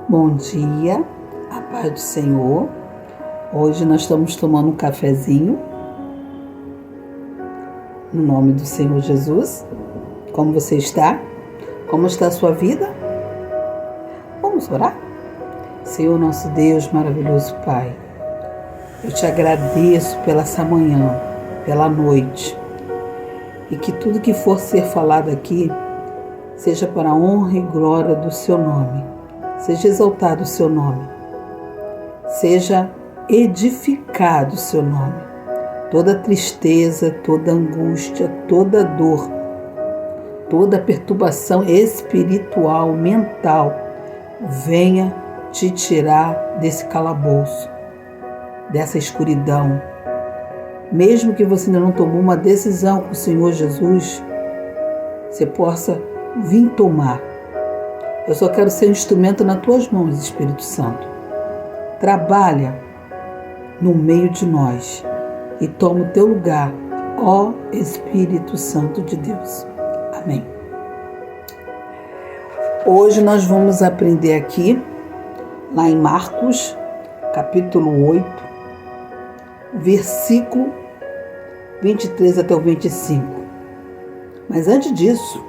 Bom dia, a paz do Senhor. Hoje nós estamos tomando um cafezinho, no nome do Senhor Jesus. Como você está? Como está a sua vida? Vamos orar? Senhor nosso Deus, maravilhoso Pai, eu te agradeço pela essa manhã, pela noite, e que tudo que for ser falado aqui seja para a honra e glória do seu nome. Seja exaltado o seu nome, seja edificado o seu nome. Toda tristeza, toda angústia, toda dor, toda perturbação espiritual, mental, venha te tirar desse calabouço, dessa escuridão. Mesmo que você ainda não tomou uma decisão com o Senhor Jesus, você possa vir tomar. Eu só quero ser um instrumento nas tuas mãos, Espírito Santo. Trabalha no meio de nós e toma o teu lugar, ó Espírito Santo de Deus. Amém. Hoje nós vamos aprender aqui, lá em Marcos, capítulo 8, versículo 23 até o 25. Mas antes disso,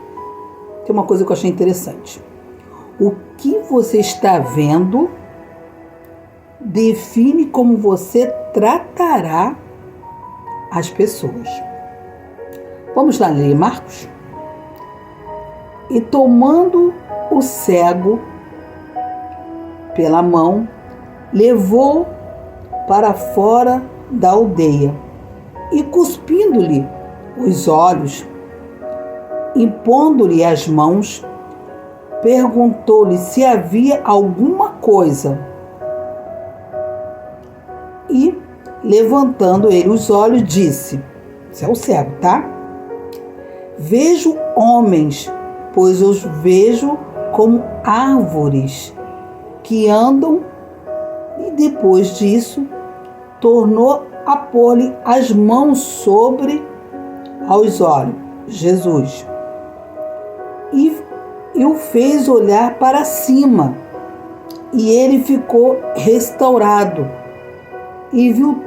tem uma coisa que eu achei interessante. O que você está vendo define como você tratará as pessoas. Vamos lá ler Marcos? E tomando o cego pela mão, levou para fora da aldeia e cuspindo-lhe os olhos, impondo-lhe as mãos, perguntou-lhe se havia alguma coisa. E, levantando ele os olhos, disse: isso é o cego, tá? Vejo homens, pois os vejo como árvores que andam. E depois disso, tornou a pôr-lhe as mãos sobre aos olhos, Jesus, e o fez olhar para cima, e ele ficou restaurado, e viu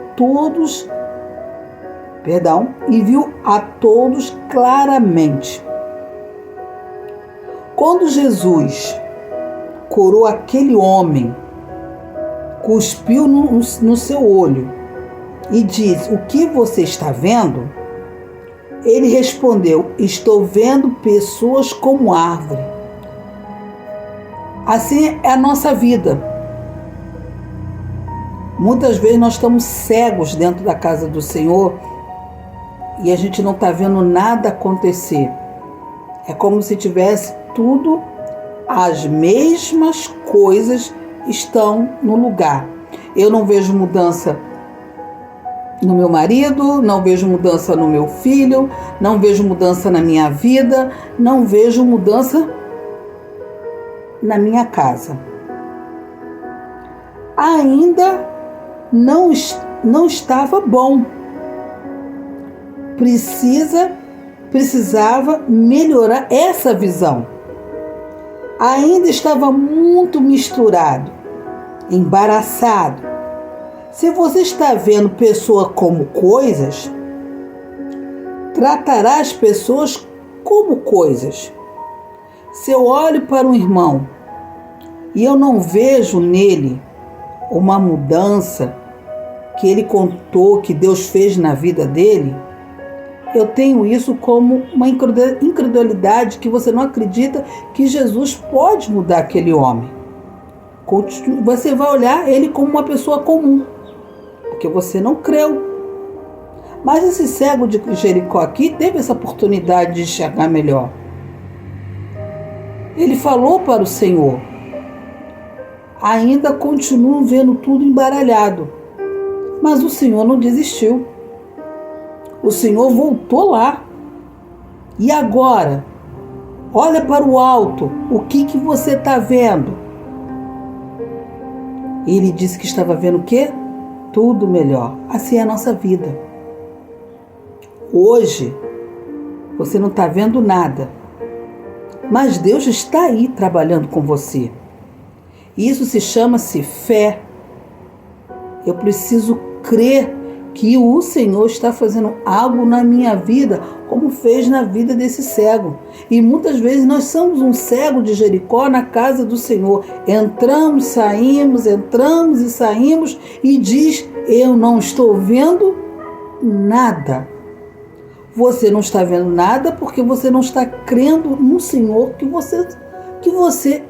a todos claramente. Quando Jesus curou aquele homem, cuspiu no seu olho e disse: o que você está vendo? Ele respondeu: estou vendo pessoas como árvore. Assim é a nossa vida. Muitas vezes nós estamos cegos dentro da casa do Senhor e a gente não está vendo nada acontecer. É como se tivesse tudo, as mesmas coisas estão no lugar. Eu não vejo mudança no meu marido, não vejo mudança no meu filho, não vejo mudança na minha vida, não vejo mudança na minha casa. Ainda não estava bom. Precisava melhorar essa visão. Ainda estava muito misturado, embaraçado. Se você está vendo pessoas como coisas, tratará as pessoas como coisas. Se eu olho para um irmão e eu não vejo nele uma mudança que ele contou que Deus fez na vida dele, eu tenho isso como uma incredulidade, que você não acredita que Jesus pode mudar aquele homem. Você vai olhar ele como uma pessoa comum, porque você não creu. Mas esse cego de Jericó aqui teve essa oportunidade de enxergar melhor. Ele falou para o Senhor: ainda continuo vendo tudo embaralhado. Mas o Senhor não desistiu. O Senhor voltou lá. E agora? Olha para o alto. O que você está vendo? Ele disse que estava vendo o quê? Tudo melhor. Assim é a nossa vida. Hoje, você não está vendo nada. Mas Deus está aí trabalhando com você. Isso se chama-se fé. Eu preciso crer que o Senhor está fazendo algo na minha vida, como fez na vida desse cego. E muitas vezes nós somos um cego de Jericó na casa do Senhor. Entramos e saímos e diz: eu não estou vendo nada. Você não está vendo nada porque você não está crendo no Senhor que você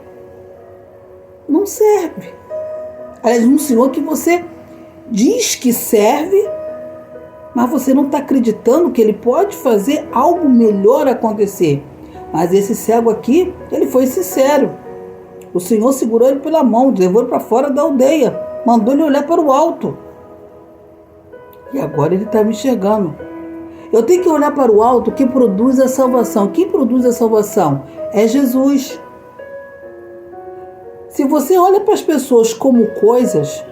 não serve. Aliás, um Senhor que você diz que serve, mas você não está acreditando que Ele pode fazer algo melhor acontecer. Mas esse cego aqui, ele foi sincero. O Senhor segurou ele pela mão, levou ele para fora da aldeia, mandou ele olhar para o alto. E agora ele está me enxergando. Eu tenho que olhar para o alto que produz a salvação. Quem produz a salvação? É Jesus. Se você olha para as pessoas como coisas,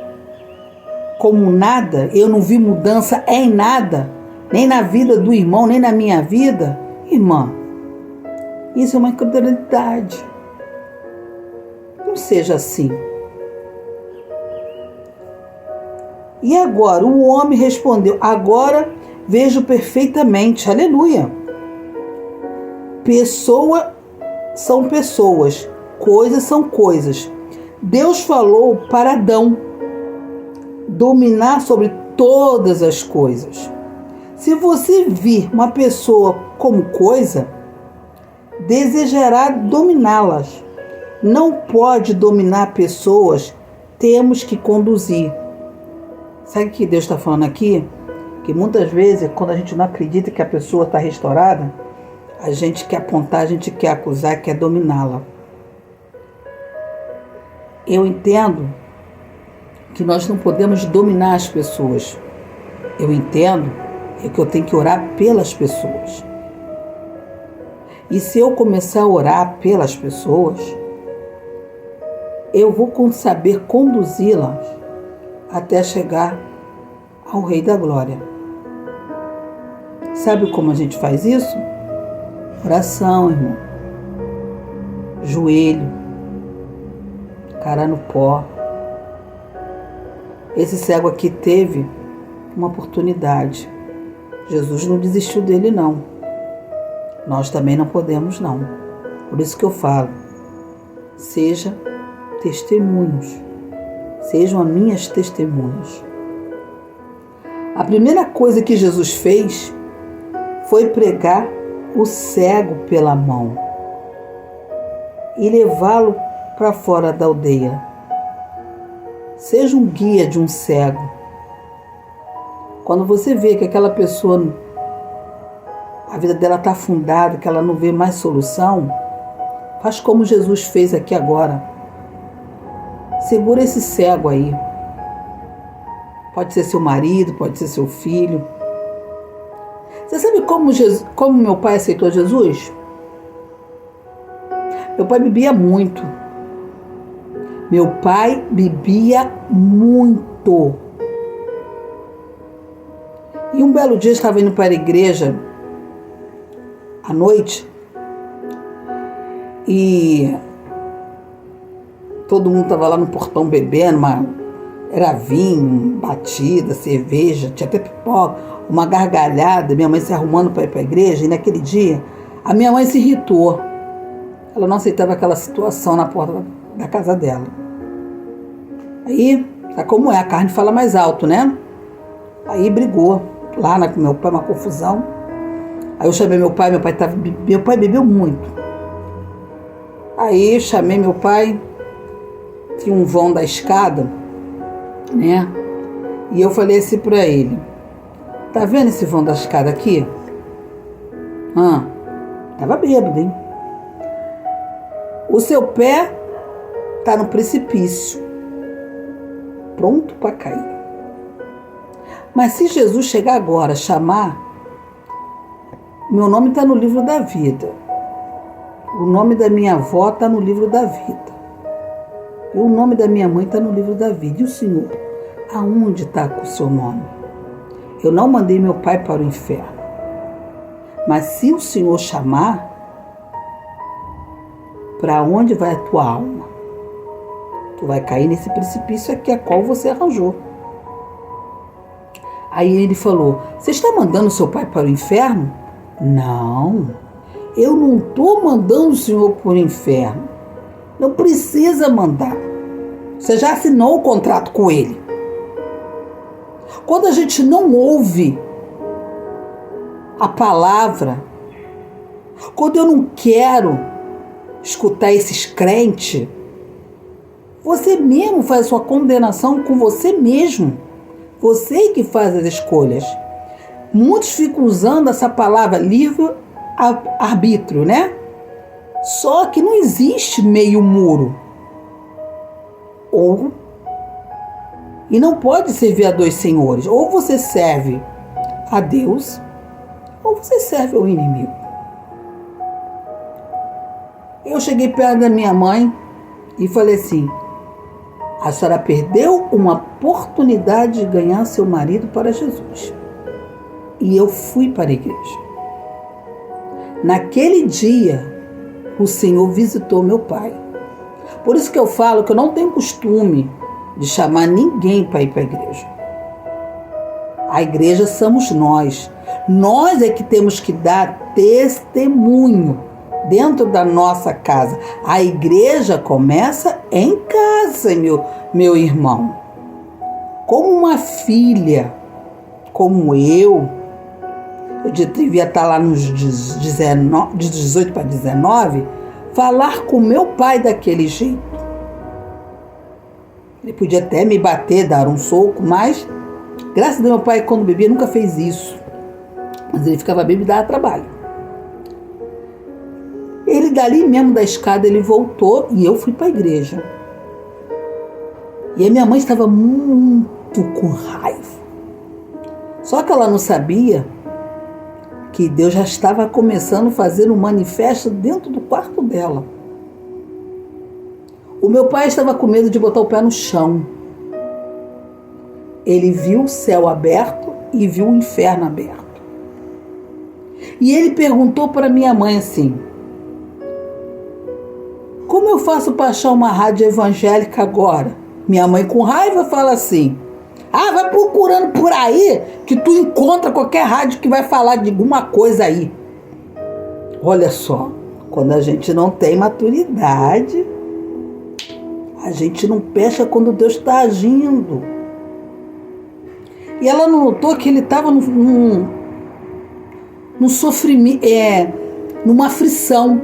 como nada, eu não vi mudança em nada, nem na vida do irmão, nem na minha vida, irmã, isso é uma incredulidade. Não seja assim. E agora, o homem respondeu: agora vejo perfeitamente, aleluia. Pessoa são pessoas, coisas são coisas. Deus falou para Adão dominar sobre todas as coisas. Se você vir uma pessoa como coisa, desejará dominá-las. Não pode dominar pessoas, temos que conduzir. Sabe o que Deus está falando aqui? Que muitas vezes, quando a gente não acredita que a pessoa está restaurada, a gente quer apontar, a gente quer acusar, quer dominá-la. Eu entendo que nós não podemos dominar as pessoas. Eu entendo que eu tenho que orar pelas pessoas. E se eu começar a orar pelas pessoas, eu vou saber conduzi-las até chegar ao Rei da Glória. Sabe como a gente faz isso? Oração, irmão. Joelho. Cara no pó. Esse cego aqui teve uma oportunidade. Jesus não desistiu dele, não. Nós também não podemos, não. Por isso que eu falo, seja testemunhos. Sejam as minhas testemunhas. A primeira coisa que Jesus fez foi pregar o cego pela mão e levá-lo para fora da aldeia. Seja um guia de um cego. Quando você vê que aquela pessoa, a vida dela está afundada, que ela não vê mais solução, faz como Jesus fez aqui agora. Segura esse cego aí. Pode ser seu marido, pode ser seu filho. Você sabe como meu pai aceitou Jesus? Meu pai bebia muito. Meu pai bebia muito. E um belo dia eu estava indo para a igreja à noite e todo mundo estava lá no portão bebendo, era vinho, batida, cerveja, tinha até pipoca, uma gargalhada, minha mãe se arrumando para ir para a igreja. E naquele dia a minha mãe se irritou. Ela não aceitava aquela situação na porta da casa dela. Aí, sabe como é? A carne fala mais alto, né? Aí brigou lá com meu pai, uma confusão. Aí eu chamei meu pai bebeu muito. Aí eu chamei meu pai, tinha um vão da escada, né? E eu falei assim pra ele: tá vendo esse vão da escada aqui? Tava bêbado, hein? O seu pé tá no precipício, pronto para cair. Mas se Jesus chegar agora, chamar, meu nome está no livro da vida. O nome da minha avó está no livro da vida. E o nome da minha mãe está no livro da vida. E o Senhor, aonde está com o seu nome? Eu não mandei meu pai para o inferno. Mas se o Senhor chamar, para onde vai a tua alma? Tu vai cair nesse precipício aqui a qual você arranjou. Aí ele falou, você está mandando seu pai para o inferno? Não, eu não estou mandando o senhor para o inferno. Não precisa mandar. Você já assinou o contrato com ele. Quando a gente não ouve a palavra, quando eu não quero escutar esses crentes, você mesmo faz sua condenação com você mesmo. Você que faz as escolhas. Muitos ficam usando essa palavra livre-arbítrio, né? Só que não existe meio muro. E não pode servir a dois senhores. Ou você serve a Deus, ou você serve ao inimigo. Eu cheguei perto da minha mãe e falei assim, a senhora perdeu uma oportunidade de ganhar seu marido para Jesus. E eu fui para a igreja. Naquele dia, o Senhor visitou meu pai. Por isso que eu falo que eu não tenho costume de chamar ninguém para ir para a igreja. A igreja somos nós. Nós é que temos que dar testemunho dentro da nossa casa. A igreja começa em casa, meu irmão. Como uma filha, como eu devia estar lá nos 18 para 19, falar com meu pai daquele jeito. Ele podia até me bater, dar um soco, mas graças a Deus, meu pai, quando bebia, nunca fez isso. Mas ele ficava bêbado e dava trabalho. Ele dali mesmo da escada, ele voltou e eu fui para a igreja. E a minha mãe estava muito com raiva. Só que ela não sabia que Deus já estava começando a fazer um manifesto dentro do quarto dela. O meu pai estava com medo de botar o pé no chão. Ele viu o céu aberto e viu o inferno aberto. E ele perguntou para minha mãe assim, como eu faço para achar uma rádio evangélica agora? Minha mãe com raiva fala assim, vai procurando por aí que tu encontra qualquer rádio que vai falar de alguma coisa aí. Olha só, quando a gente não tem maturidade, a gente não fecha quando Deus está agindo. E ela não notou que ele estava num sofrimento, numa aflição.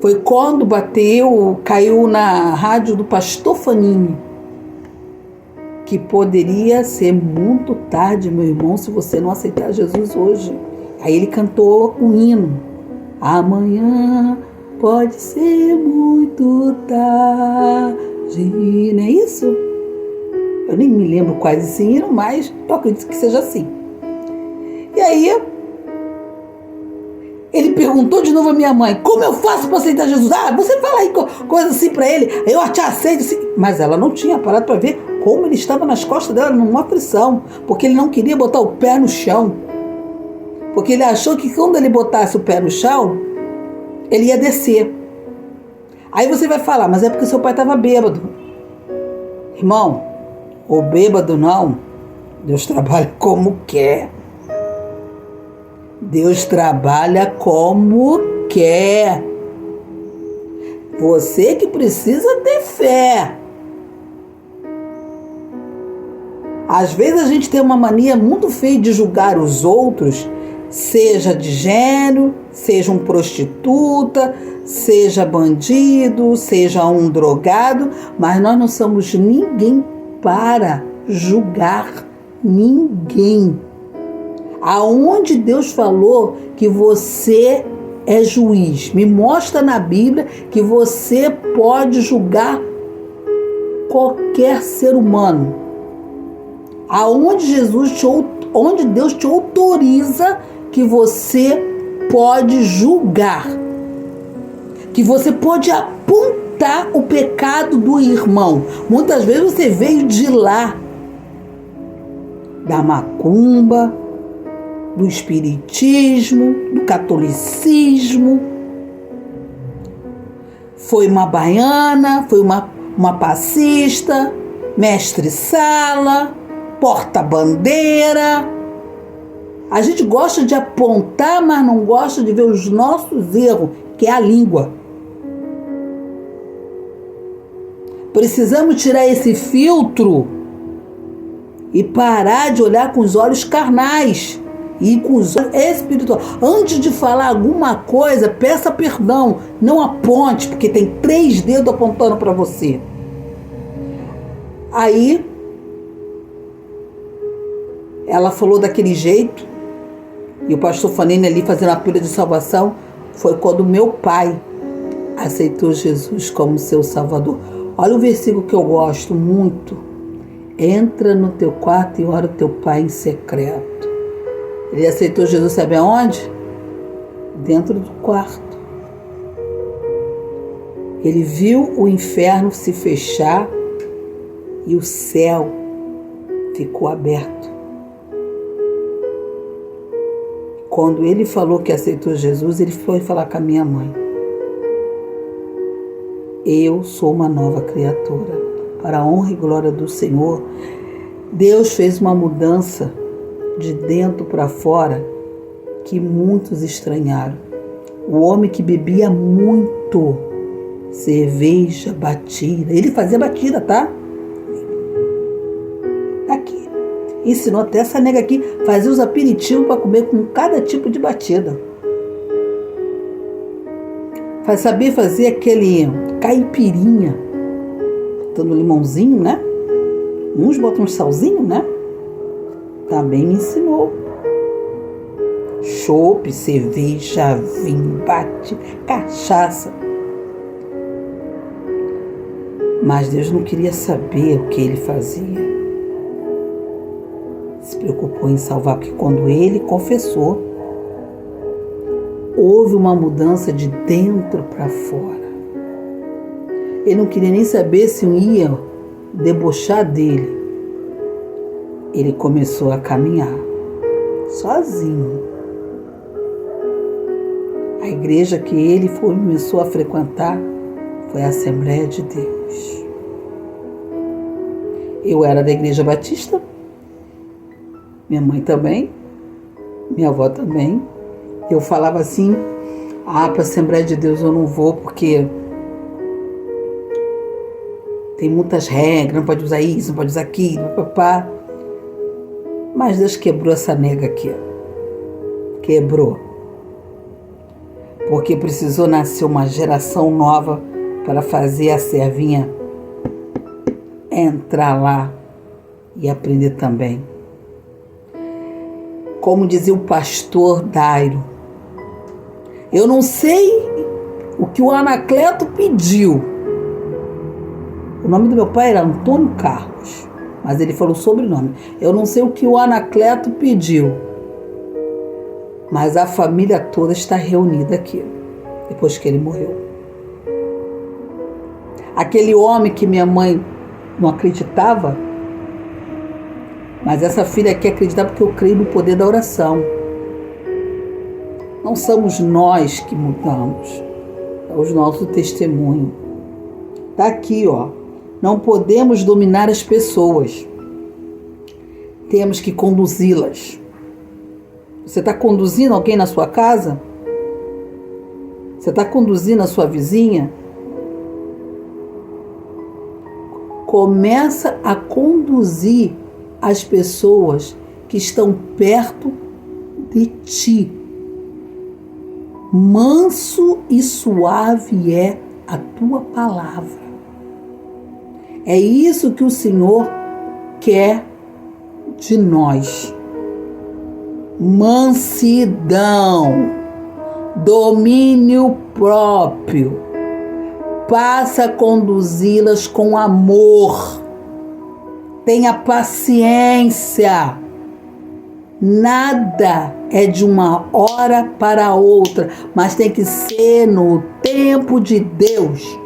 Foi quando caiu na rádio do pastor Fanini, que poderia ser muito tarde, meu irmão, se você não aceitar Jesus hoje. Aí ele cantou um hino. Amanhã pode ser muito tarde, não é isso? Eu nem me lembro quase esse hino, mas eu acredito que seja assim. E aí, ele perguntou de novo a minha mãe, como eu faço para aceitar Jesus? Você fala aí coisa assim para ele, eu te aceito. Assim. Mas ela não tinha parado para ver como ele estava nas costas dela, numa aflição, porque ele não queria botar o pé no chão. Porque ele achou que quando ele botasse o pé no chão, ele ia descer. Aí você vai falar, mas é porque seu pai estava bêbado. Irmão, o bêbado não, Deus trabalha como quer. Deus trabalha como quer. Você que precisa ter fé. Às vezes a gente tem uma mania muito feia de julgar os outros, seja de gênero, seja um prostituta, seja bandido, seja um drogado, mas nós não somos ninguém para julgar ninguém. Aonde Deus falou que você é juiz? Me mostra na Bíblia que você pode julgar qualquer ser humano. Onde Deus te autoriza que você pode julgar, que você pode apontar o pecado do irmão. Muitas vezes você veio de lá, da macumba, do espiritismo, do catolicismo. foi uma baiana, foi uma passista, mestre-sala, porta-bandeira. A gente gosta de apontar, mas não gosta de ver os nossos erros, que é a língua. Precisamos tirar esse filtro e parar de olhar com os olhos carnais e com os olhos espirituais. Antes de falar alguma coisa, peça perdão, não aponte, porque tem 3 dedos apontando para você. Aí, ela falou daquele jeito, e o pastor Fanini ali fazendo a pílula de salvação, foi quando meu pai aceitou Jesus como seu salvador. Olha o versículo que eu gosto muito. Entra no teu quarto e ora o teu pai em secreto. Ele aceitou Jesus, sabe aonde? Dentro do quarto. Ele viu o inferno se fechar e o céu ficou aberto. Quando ele falou que aceitou Jesus, ele foi falar com a minha mãe. Eu sou uma nova criatura. Para a honra e glória do Senhor, Deus fez uma mudança de dentro para fora que muitos estranharam. O homem que bebia muito cerveja, batida. Ele fazia batida, tá? Aqui. Ensinou até essa nega aqui fazer os aperitivos para comer com cada tipo de batida. Sabia fazer aquele caipirinha, botando limãozinho, né? Uns botam um salzinho, né? Também me ensinou. Chopp, cerveja, vinho, bate, cachaça. Mas Deus não queria saber o que ele fazia. Se preocupou em salvar, porque quando ele confessou, houve uma mudança de dentro para fora. Ele não queria nem saber se ia debochar dele. Ele começou a caminhar sozinho. A igreja que ele começou a frequentar foi a Assembleia de Deus. Eu era da Igreja Batista, minha mãe também, minha avó também. Eu falava assim, para a Assembleia de Deus eu não vou porque tem muitas regras, não pode usar isso, não pode usar aquilo, papá. Mas Deus quebrou essa nega aqui. Quebrou. Porque precisou nascer uma geração nova para fazer a servinha entrar lá e aprender também. Como dizia o pastor Dairo, eu não sei o que o Anacleto pediu. O nome do meu pai era Antônio Carlos, mas ele falou o sobrenome. Eu não sei o que o Anacleto pediu, mas a família toda está reunida aqui, depois que ele morreu. Aquele homem que minha mãe não acreditava, mas essa filha aqui acredita porque eu creio no poder da oração. Não somos nós que mudamos, é o nosso testemunho. Está aqui, ó. Não podemos dominar as pessoas. Temos que conduzi-las. Você está conduzindo alguém na sua casa? Você está conduzindo a sua vizinha? Começa a conduzir as pessoas que estão perto de ti. Manso e suave é a tua palavra. É isso que o Senhor quer de nós. Mansidão, domínio próprio. Passa a conduzi-las com amor. Tenha paciência. Nada é de uma hora para outra, mas tem que ser no tempo de Deus.